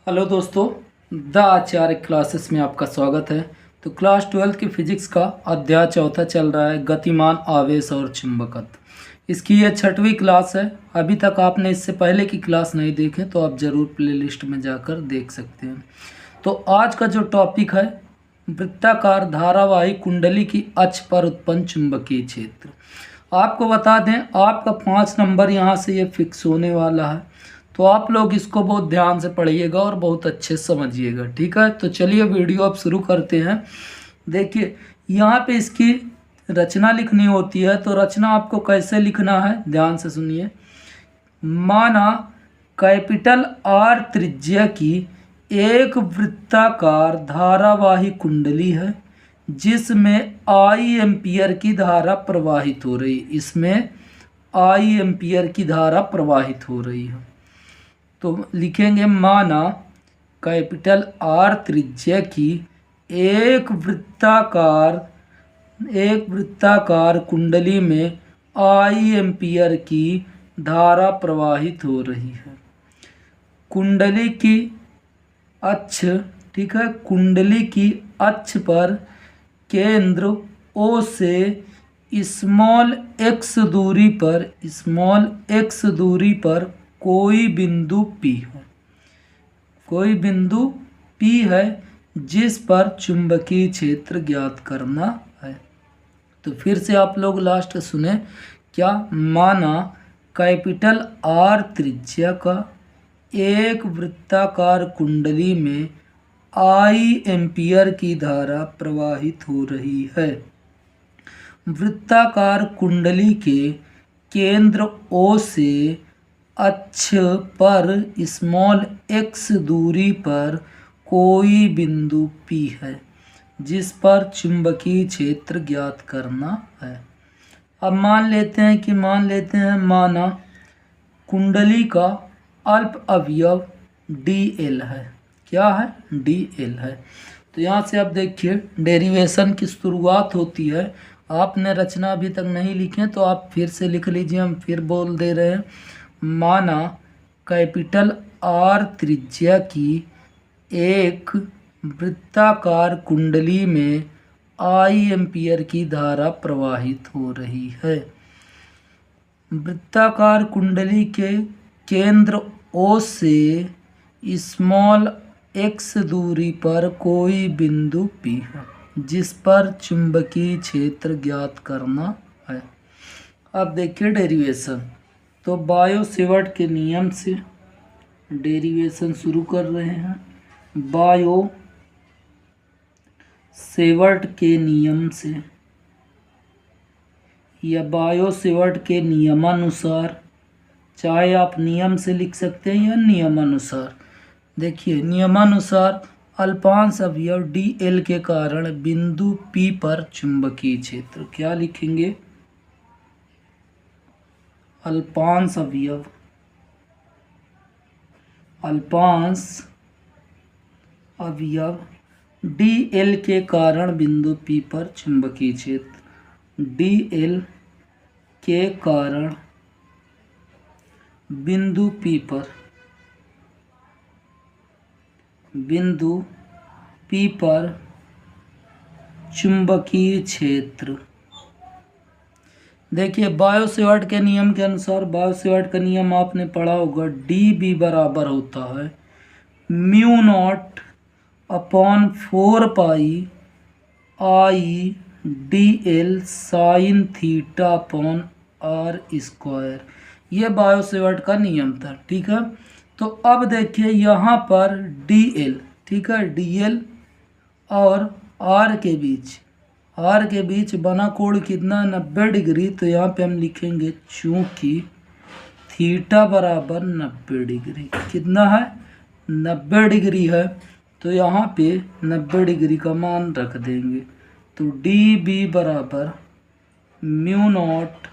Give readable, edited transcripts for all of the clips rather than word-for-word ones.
Hello दोस्तों, the Acharya classes में आपका स्वागत है। तो क्लास 12 की फिजिक्स का अध्याय चौथा चल रहा है, गतिमान आवेश और चुंबकत्व। इसकी यह 6वीं क्लास है। अभी तक आपने इससे पहले की क्लास नहीं देखे तो आप ज़रूर प्लेलिस्ट में जाकर देख सकते हैं। तो आज का जो टॉपिक है, वृत्ताकार धारावाही कुंडली की अक्ष पर उत्पन्न चुंबकीय क्षेत्र। आपको बता दें, आपका 5 नंबर यहाँ से ये फिक्स होने वाला है। तो आप लोग इसको बहुत ध्यान से पढ़िएगा और बहुत अच्छे से समझिएगा, ठीक है। तो चलिए वीडियो अब शुरू करते हैं। देखिए, यहाँ पे इसकी रचना लिखनी होती है। तो रचना आपको कैसे लिखना है, ध्यान से सुनिए। माना कैपिटल आर त्रिज्या की एक वृत्ताकार धारावाही कुंडली है जिसमें आई एम्पियर की धारा प्रवाहित हो रही है। इसमें आई एम्पियर की धारा प्रवाहित हो रही है। तो लिखेंगे, माना कैपिटल आर त्रिज्या की एक वृत्ताकार कुंडली में आई एम्पियर की धारा प्रवाहित हो रही है। कुंडली की अक्ष, ठीक है, कुंडली की अक्ष पर केंद्र ओ से स्मॉल एक्स दूरी पर कोई बिंदु P है जिस पर चुंबकीय क्षेत्र ज्ञात करना है। तो फिर से आप लोग लास्ट सुने क्या। माना कैपिटल आर त्रिज्या का एक वृत्ताकार कुंडली में आई एम्पियर की धारा प्रवाहित हो रही है। वृत्ताकार कुंडली के केंद्र O से अक्ष पर स्मॉल x दूरी पर कोई बिंदु P है जिस पर चुंबकीय क्षेत्र ज्ञात करना है। अब मान लेते हैं माना कुंडली का अल्प अवयव dl है। क्या है? dl है। तो यहाँ से आप देखिए, डेरिवेशन की शुरुआत होती है। आपने रचना अभी तक नहीं लिखे तो आप फिर से लिख लीजिए, हम फिर बोल दे रहे हैं। माना कैपिटल आर त्रिज्या की एक वृत्ताकार कुंडली में आई एम्पियर की धारा प्रवाहित हो रही है। वृत्ताकार कुंडली के केंद्र O से स्मॉल x दूरी पर कोई बिंदु P है जिस पर चुंबकीय क्षेत्र ज्ञात करना है। अब देखिए डेरिवेशन। तो बायो सेवर्ट के नियम से डेरिवेशन शुरू कर रहे हैं। बायो सेवर्ट के नियम से या बायो सेवर्ट के नियमानुसार, चाहे आप नियम से लिख सकते हैं या नियमानुसार। देखिए, नियमानुसार अल्पांश अवयव dl के कारण बिंदु P पर चुंबकीय क्षेत्र, क्या लिखेंगे? अल्पांश अवयव dl के कारण बिंदु P पर चुंबकीय क्षेत्र, dl के कारण बिंदु P पर चुंबकीय क्षेत्र। देखिए, बायो सेवर्ट के नियम के अनुसार, बायो सेवर्ट का नियम आपने पढ़ा होगा, dB बराबर होता है mu naught upon 4 pi I dl sine theta upon R square. ये बायो सेवर्ट का नियम था, ठीक है। तो अब देखिए यहाँ पर dl, ठीक है, dl और r के बीच बना कोण कितना, 90 डिग्री। तो यहाँ पे हम लिखेंगे चूंकि थीटा बराबर 90 डिग्री, कितना है? 90 डिग्री है। तो यहाँ पे 90 डिग्री का मान रख देंगे। तो dB बराबर म्यू नॉट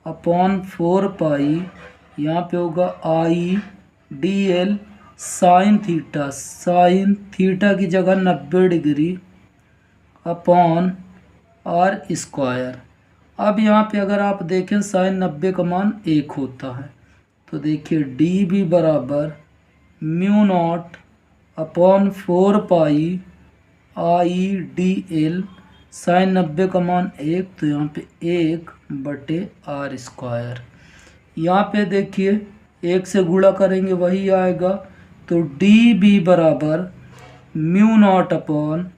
अपॉन 4 पाई, यहाँ पे होगा आई dl साइन थीटा की जगह 90 डिग्री अपॉन आर स्क्वायर। अब यहाँ पे अगर आप देखें, साइन 90 का मान 1 होता है। तो देखिए, dB बराबर mu naught upon 4 pi I D L sine 90 का मान 1, तो यहाँ पे 1/r²। यहाँ पे देखिए 1 से गुणा करेंगे वही आएगा, तो डी बी बराबर म्यू नॉट अपॉन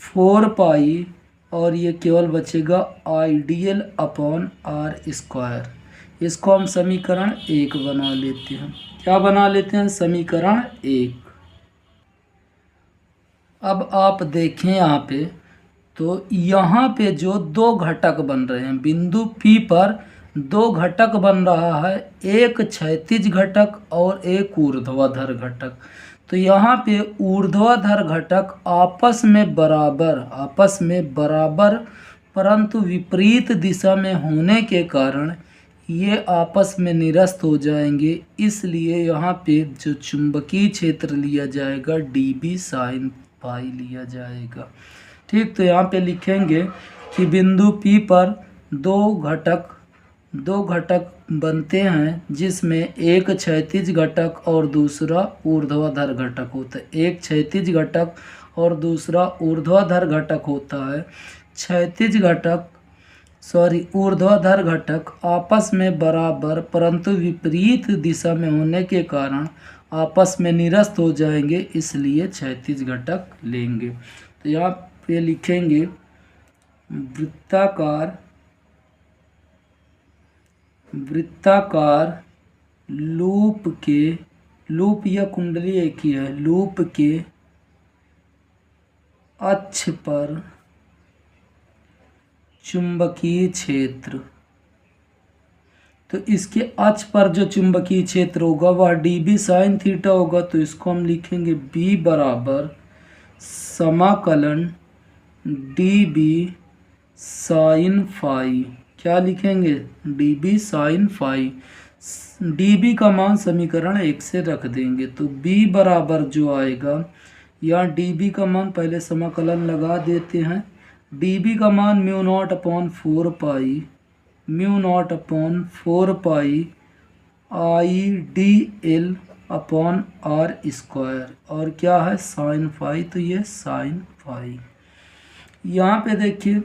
4 पाई और ये केवल बचेगा आइडियल अपॉन r²। इसको हम समीकरण 1 बना लेते हैं। क्या बना लेते हैं? समीकरण 1। अब आप देखें यहाँ पे, तो यहाँ पे जो दो घटक बन रहे हैं, बिंदु P पर दो घटक बन रहा है, एक क्षैतिज घटक और एक ऊर्ध्वाधर घटक। तो यहाँ पे ऊर्ध्वाधर घटक आपस में बराबर परंतु विपरीत दिशा में होने के कारण ये आपस में निरस्त हो जाएंगे। इसलिए यहाँ पे जो चुंबकीय क्षेत्र लिया जाएगा dB साइन पाई लिया जाएगा। ठीक, तो यहाँ पे लिखेंगे कि बिंदु P पर दो घटक बनते हैं, जिसमें एक क्षैतिज घटक और दूसरा ऊर्ध्वाधर घटक होता है। एक क्षैतिज घटक और दूसरा ऊर्ध्वाधर घटक होता है। ऊर्ध्वाधर घटक आपस में बराबर परंतु विपरीत दिशा में होने के कारण आपस में निरस्त हो जाएंगे, इसलिए क्षैतिज घटक लेंगे। तो यहाँ पे लिखेंगे वृत्ताकार लूप या कुंडली एक ही है, लूप के अक्ष पर चुंबकीय क्षेत्र। तो इसके अक्ष पर जो चुंबकीय क्षेत्र होगा वह dB साइन थीटा होगा। तो इसको हम लिखेंगे B बराबर समाकलन dB साइन फाई। क्या लिखेंगे? dB sine phi. dB का मान समीकरण 1 से रख देंगे, तो B बराबर जो आएगा, यहाँ dB का मान पहले समाकलन लगा देते हैं। dB का मान mu naught upon 4 pi I D L upon r², और क्या है? Sine phi. तो ये साइन फाई। यहाँ पे देखिए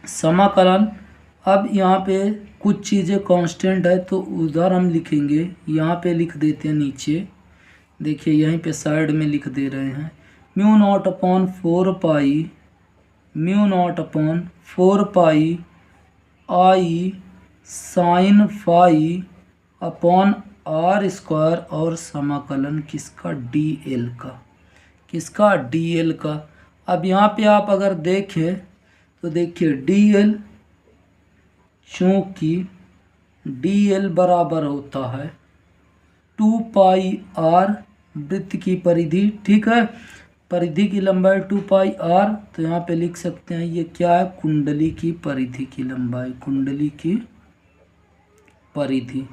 समाकलन, अब यहाँ पे कुछ चीज़ें कांस्टेंट है तो उधर हम लिखेंगे, यहाँ पे लिख देते हैं नीचे। देखिए यहीं पे साइड में लिख दे रहे हैं, म्यू नॉट अपॉन 4 पाई आई साइन फाई अपॉन r² और समाकलन किसका? dl का। अब यहाँ पे आप अगर देखें तो देखिए dl, चूँकि dl बराबर होता है 2 पाई r, वृत्त की परिधि, ठीक है, परिधि की लंबाई 2 पाई r। तो यहाँ पे लिख सकते हैं ये क्या है? कुंडली की परिधि की लंबाई, कुंडली की परिधि।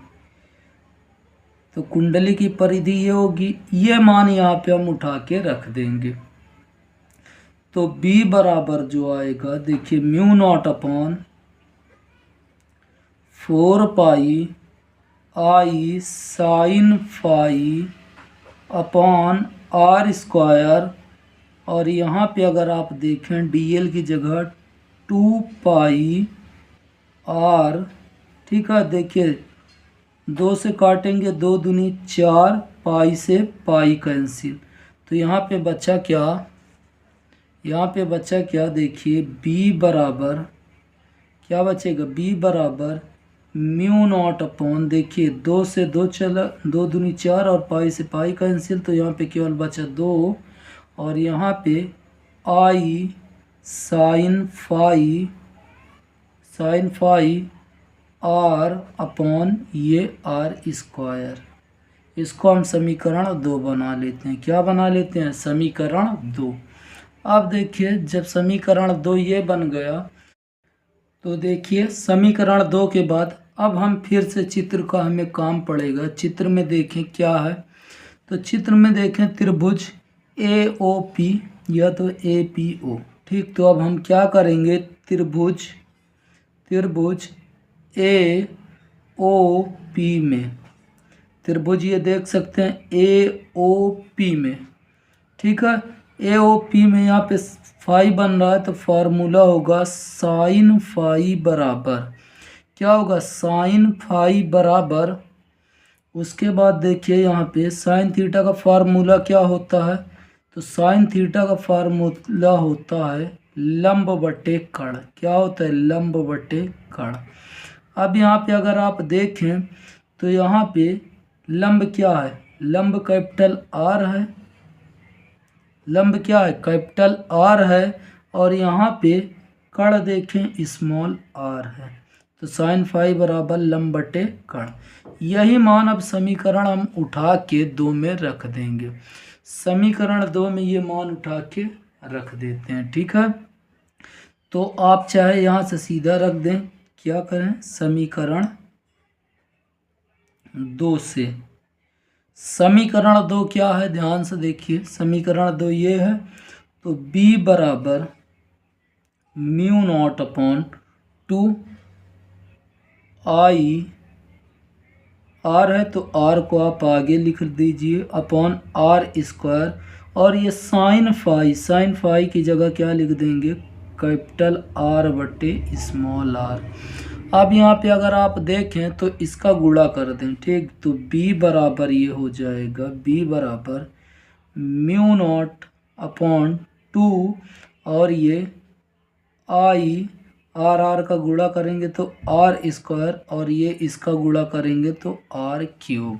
तो कुंडली की परिधि ये होगी, ये मान यहाँ पे हम उठा के रख देंगे। तो B बराबर जो आएगा, देखिए म्यू नॉट अपॉन 4 पाई आई साइन फाई अपॉन r², और यहाँ पे अगर आप देखें dl की जगह 2 पाई r, ठीक है। देखिए 2 से काटेंगे, 2 दूनी 4, पाई से पाई कैंसिल, तो यहाँ पे बचा क्या? देखिए B बराबर क्या बचेगा? B बराबर म्यू नॉट अपॉन, देखिए 2 से 2 चला, 2 दूनी 4 और पाई से पाई कैंसिल, तो यहाँ पे केवल बचा 2, और यहाँ पे आई साइन फाई r अपॉन ये r²। इसको हम समीकरण 2 बना लेते हैं। क्या बना लेते हैं? समीकरण 2। अब देखिए जब समीकरण 2 ये बन गया, तो देखिए समीकरण 2 के बाद अब हम फिर से चित्र का हमें काम पड़ेगा। चित्र में देखें क्या है, तो चित्र में देखें त्रिभुज AOP या तो APO, ठीक। तो अब हम क्या करेंगे? त्रिभुज AOP में, त्रिभुज ये देख सकते हैं AOP में, ठीक है। ए ओ पी में यहाँ पे फाई बन रहा है तो फार्मूला होगा साइन फाई बराबर, क्या होगा, साइन फाई बराबर, उसके बाद देखिए यहाँ पे साइन थीटा का फार्मूला क्या होता है, तो साइन थीटा का फार्मूला होता है लंब बटे कर्ण। क्या होता है, लंब बटे कर्ण। अब यहाँ पे अगर आप देखें तो यहाँ पे लंब क्या है, लंब कैपिटल आर है, लंब क्या है, कैपिटल आर है, और यहाँ पे कर्ण देखें स्मॉल आर है, तो साइन फाई बराबर लंब बटे कर्ण। यही मान अब समीकरण हम उठा के 2 में रख देंगे। समीकरण 2 में ये मान उठा के रख देते हैं, ठीक है। तो आप चाहे यहाँ से सीधा रख दें, क्या करें, समीकरण 2 से, समीकरण 2 क्या है, ध्यान से देखिए, समीकरण 2 ये है, तो b बराबर mu naught upon 2 I, R है तो आर को आप आगे लिख दीजिए अपॉन आर स्क्वायर, और ये साइन फाई की जगह क्या लिख देंगे, कैपिटल आर बटे स्मॉल आर। अब यहाँ पे अगर आप देखें तो इसका गुणा कर दें, ठीक, तो b बराबर ये हो जाएगा, b बराबर म्यू नॉट अपॉन 2, और ये आई, आर का गुणा करेंगे तो आर स्क्वायर, और ये इसका गुणा करेंगे तो आर क्यूब।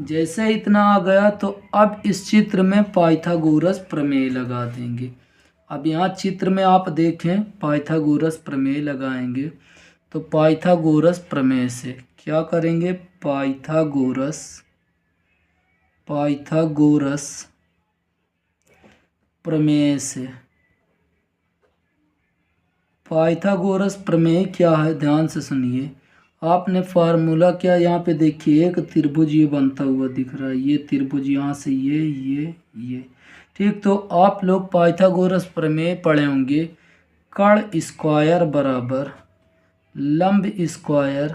जैसे इतना आ गया तो अब इस चित्र में पाइथागोरस प्रमेय लगा देंगे। अब यहाँ चित्र में आप देखें पाइथागोरस प्रमेय लगाएंगे, तो पाइथागोरस प्रमेय से क्या करेंगे, पाइथागोरस प्रमेय से, पाइथागोरस प्रमेय क्या है, ध्यान से सुनिए। आपने फार्मूला क्या, यहाँ पे देखिए एक त्रिभुज ये बनता हुआ दिख रहा है, ये त्रिभुज यहाँ से ये, ठीक। तो आप लोग पाइथागोरस प्रमेय पढ़े होंगे, कर्ण स्क्वायर बराबर लंब स्क्वायर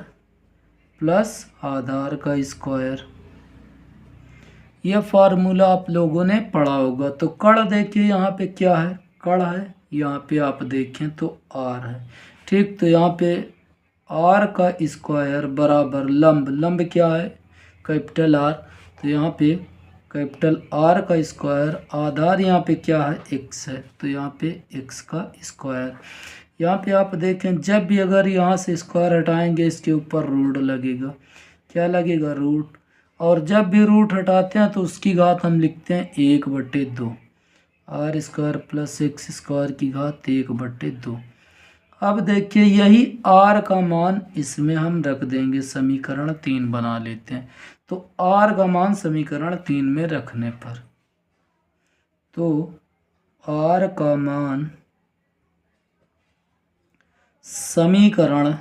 प्लस आधार का स्क्वायर, यह फार्मूला आप लोगों ने पढ़ा होगा। तो कर्ण देखिए यहाँ पे क्या है, कर्ण है, यहाँ पे आप देखें तो आर है, ठीक। तो यहाँ पे आर का स्क्वायर बराबर लंब क्या है, कैपिटल आर, तो यहाँ पे कैपिटल आर का स्क्वायर, आधार यहाँ पे क्या है, एक्स है, तो यहाँ पे एक्स का स्क्वायर। यहाँ पे आप देखें जब भी अगर यहाँ से स्क्वायर हटाएंगे इसके ऊपर रूट लगेगा, क्या लगेगा, रूट, और जब भी रूट हटाते हैं तो उसकी घात हम लिखते हैं 1/2, R square plus X square की घात 1/2। अब देखिए यही आर का मान इसमें हम रख देंगे, समीकरण 3 बना लेते हैं। तो आर का मान समीकरण 3 में रखने पर, तो आर का मान समीकरण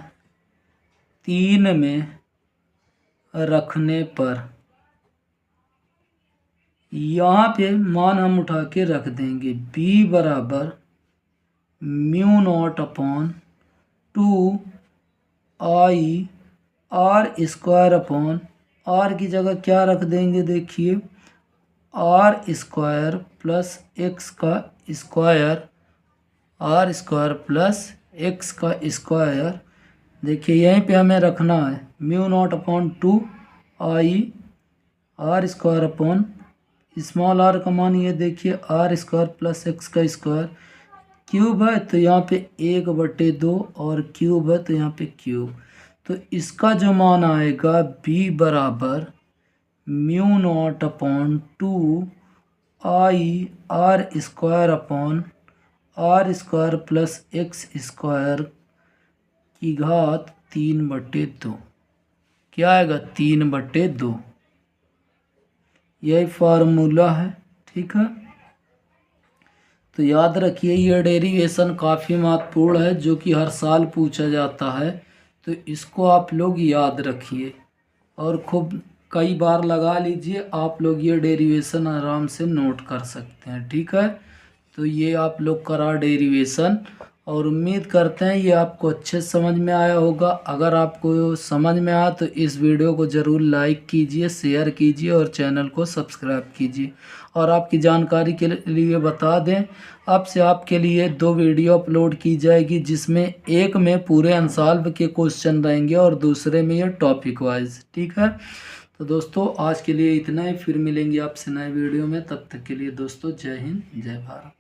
3 में रखने पर यहाँ पे मान हम उठा के रख देंगे, b बराबर mu naught upon 2 I R square upon, R की जगह क्या रख देंगे, देखिए आर स्क्वायर प्लस एक्स का square, R square plus X का स्क्वायर, देखिए यहीं पे हमें रखना है mu naught upon 2 I R square upon small R का मान ये देखिए आर स्क्वायर प्लस एक्स का स्क्वायर, क्यूब है तो यहाँ पे 1/2 और क्यूब है तो यहाँ पे क्यूब। तो इसका जो मान आएगा b बराबर mu naught upon 2 I R square upon R square plus X square की घात 3/2, क्या आएगा, 3/2। यही फार्मूला है, ठीक है। तो याद रखिए ये डेरिवेशन काफ़ी महत्वपूर्ण है जो कि हर साल पूछा जाता है, तो इसको आप लोग याद रखिए और खूब कई बार लगा लीजिए, आप लोग ये डेरिवेशन आराम से नोट कर सकते हैं, ठीक है। तो ये आप लोग करा डेरिवेशन, और उम्मीद करते हैं ये आपको अच्छे समझ में आया होगा। अगर आपको समझ में आया तो इस वीडियो को ज़रूर लाइक कीजिए, शेयर कीजिए और चैनल को सब्सक्राइब कीजिए। और आपकी जानकारी के लिए बता दें, अब से आपके लिए 2 वीडियो अपलोड की जाएगी, जिसमें एक में पूरे अनसॉल्व के क्वेश्चन रहेंगे और दूसरे में ये टॉपिक वाइज। ठीक है, तो दोस्तों आज के लिए इतना ही, फिर मिलेंगे आपसे नए वीडियो में। तब तक के लिए दोस्तों जय हिंद, जय भारत।